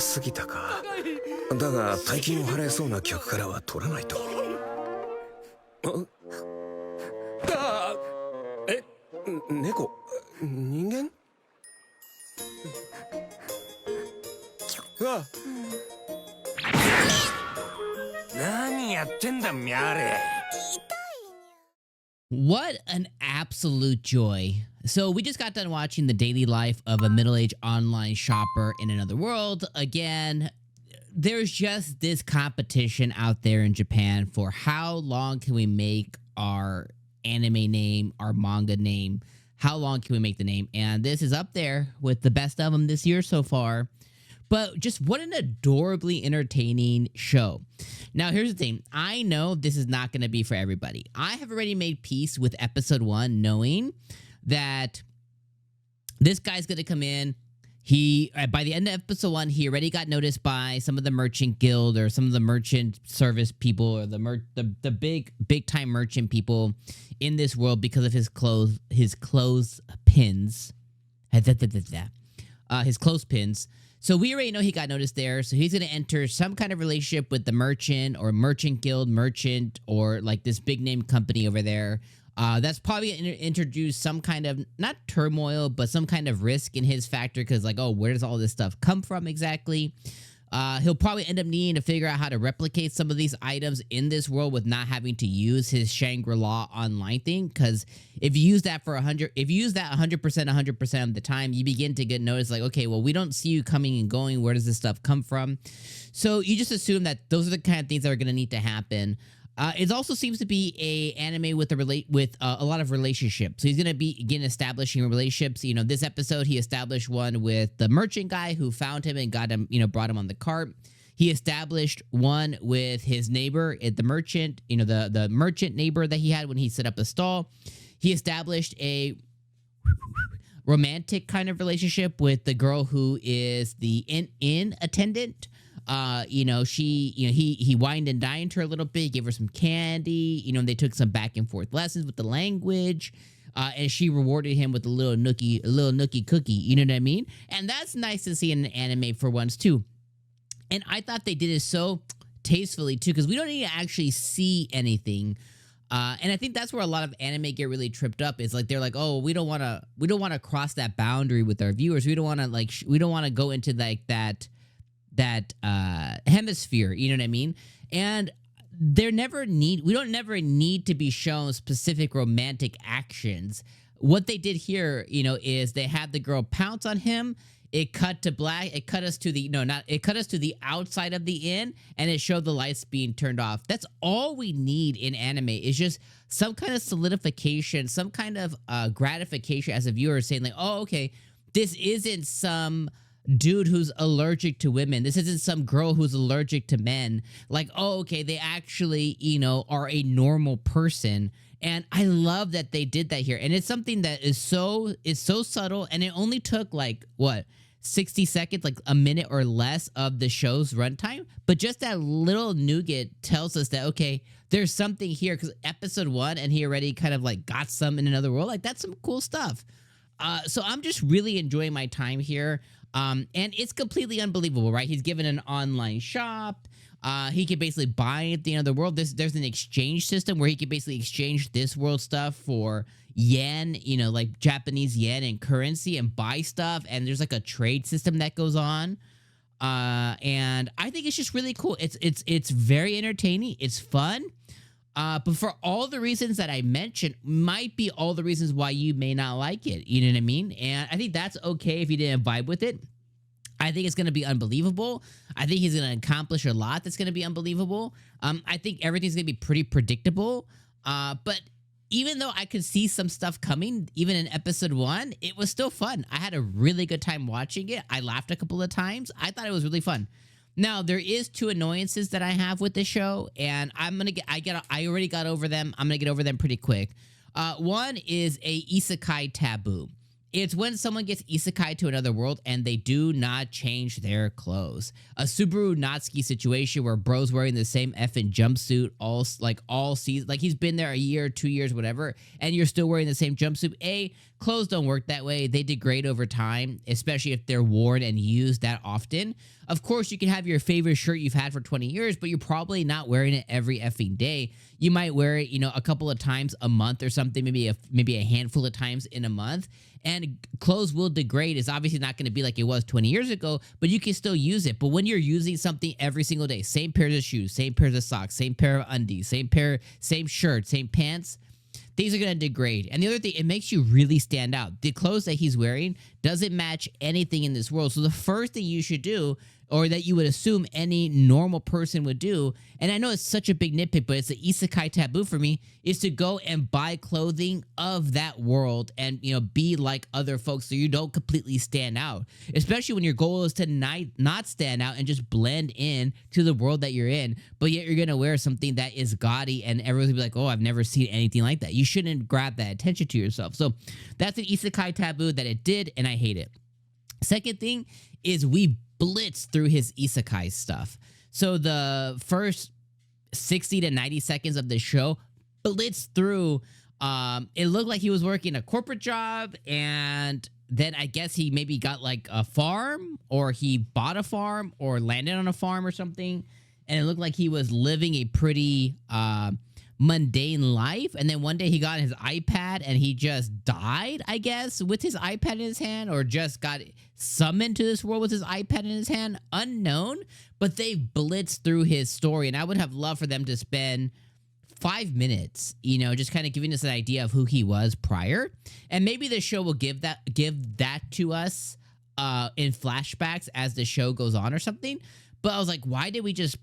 すぎたか。だが大金を払えそうな客からは取らないと。猫、人間？あ、何やってんだミャレ。What an absolute joy. So we just got done watching the daily life of a middle-aged online shopper in another world. Again, there's just this competition out there in Japan for how long can we make our anime name, our manga name. How long can we make the name? And this is up there with the best of them this year so far. But just what an adorably entertaining show. Now, here's the thing. I know this is not going to be for everybody. I have already made peace with episode 1, knowing that this guy's going to come in. By the end of episode 1, he already got noticed by some of the merchant guild or some of the merchant service people or the big time merchant people in this world because of his clothespins. His clothespins. So we already know he got noticed there. So he's going to enter some kind of relationship with the merchant or merchant guild merchant or like this big name company over there. That's probably going to introduce some kind of, not turmoil, but some kind of risk in his factor because like, oh, where does all this stuff come from exactly? He'll probably end up needing to figure out how to replicate some of these items in this world with not having to use his Shangri-La online thing. Because if you use that 100% of the time, you begin to get noticed like, okay, well, we don't see you coming and going. Where does this stuff come from? So you just assume that those are the kind of things that are going to need to happen. It also seems to be a anime with a lot of relationships. So he's going to begin establishing relationships. You know, this episode, he established one with the merchant guy who found him and got him, brought him on the cart. He established one with his neighbor at the merchant, the merchant neighbor that he had when he set up a stall. He established a romantic kind of relationship with the girl who is the inn attendant. He wined and dined her a little bit, gave her some candy, they took some back and forth lessons with the language, and she rewarded him with a little nookie cookie, you know what I mean? And that's nice to see in an anime for once too. And I thought they did it so tastefully too, because we don't need to actually see anything. And I think that's where a lot of anime get really tripped up. Is like they're like, oh, we don't want to cross that boundary with our viewers. We don't want to go into like that hemisphere, you know what I mean? And we don't never need to be shown specific romantic actions. What they did here, is they had the girl pounce on him. It cut to black. It cut us to the outside of the inn, and it showed the lights being turned off. That's all we need in anime is just some kind of solidification, some kind of gratification as a viewer saying like, oh, okay, this isn't some dude who's allergic to women. This isn't some girl who's allergic to men. Like, oh, okay, they actually, are a normal person. And I love that they did that here. And it's something that is so subtle, and it only took like 60 seconds, like a minute or less of the show's runtime. But just that little nougat tells us that, okay, there's something here, because episode 1 and he already kind of like got some in another world. Like, that's some cool stuff. So I'm just really enjoying my time here. And it's completely unbelievable, right? He's given an online shop. He can basically buy at the end of the world. There's an exchange system where he can basically exchange this world stuff for yen, like Japanese yen and currency, and buy stuff. And there's like a trade system that goes on. And I think it's just really cool. It's very entertaining. It's fun. But for all the reasons that I mentioned, might be all the reasons why you may not like it. You know what I mean? And I think that's okay if you didn't vibe with it. I think it's going to be unbelievable. I think he's going to accomplish a lot that's going to be unbelievable. I think everything's going to be pretty predictable. But even though I could see some stuff coming, even in episode 1, it was still fun. I had a really good time watching it. I laughed a couple of times. I thought it was really fun. Now, there is 2 annoyances that I have with this show, and I already got over them. I'm going to get over them pretty quick. One is a isekai taboo. It's when someone gets isekai to another world and they do not change their clothes. A Subaru Natsuki situation where bro's wearing the same effing jumpsuit all season. Like, he's been there a year, 2 years, whatever, and you're still wearing the same jumpsuit. A, Clothes don't work that way. They degrade over time, especially if they're worn and used that often. Of course, you can have your favorite shirt you've had for 20 years, but you're probably not wearing it every effing day. You might wear it, a couple of times a month or something, maybe a handful of times in a month. And clothes will degrade. It's obviously not going to be like it was 20 years ago, but you can still use it. But when you're using something every single day, same pairs of shoes, same pairs of socks, same pair of undies, same shirt, same pants, these are going to degrade. And the other thing, it makes you really stand out. The clothes that he's wearing doesn't match anything in this world. So the first thing you should do, or that you would assume any normal person would do, and I know it's such a big nitpick, but it's an isekai taboo for me, is to go and buy clothing of that world and, be like other folks so you don't completely stand out. Especially when your goal is to not stand out and just blend in to the world that you're in, but yet you're going to wear something that is gaudy and everyone's going to be like, oh, I've never seen anything like that. You shouldn't grab that attention to yourself. So that's an isekai taboo that it did, and I hate it. Second thing is we blitz through his isekai stuff. So the first 60 to 90 seconds of the show blitz through. It looked like he was working a corporate job, and then I guess he maybe got like a farm, or he bought a farm or landed on a farm or something, and it looked like he was living a pretty mundane life. And then one day he got his iPad and he just died, I guess, with his iPad in his hand, or just got summoned to this world with his iPad in his hand, unknown. But they blitzed through his story, and I would have loved for them to spend 5 minutes, just kind of giving us an idea of who he was prior. And maybe the show will give that to us in flashbacks as the show goes on or something. But I was like, why did we just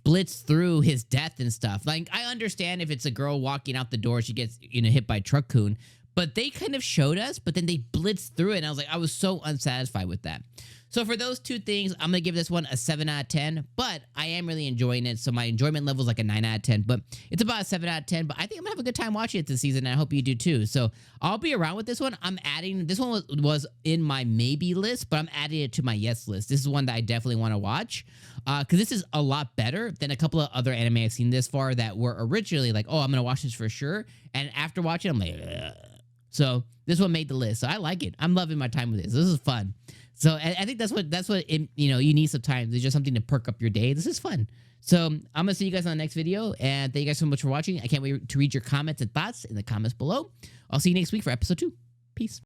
blitz through his death and stuff? Like, I understand if it's a girl walking out the door, she gets, hit by truck-kun, but they kind of showed us, but then they blitzed through it, and I was so unsatisfied with that. So for those two things, I'm going to give this one a 7 out of 10, but I am really enjoying it, so my enjoyment level is like a 9 out of 10, but it's about a 7 out of 10, but I think I'm going to have a good time watching it this season, and I hope you do too. So I'll be around with this one. This one was in my maybe list, but I'm adding it to my yes list. This is one that I definitely want to watch, because this is a lot better than a couple of other anime I've seen this far that were originally like, oh, I'm going to watch this for sure, and after watching I'm like, ugh. So this one made the list, so I like it. I'm loving my time with this. This is fun. So I think that's what you need sometimes. It's just something to perk up your day. This is fun. So I'm going to see you guys on the next video, and thank you guys so much for watching. I can't wait to read your comments and thoughts in the comments below. I'll see you next week for episode 2. Peace.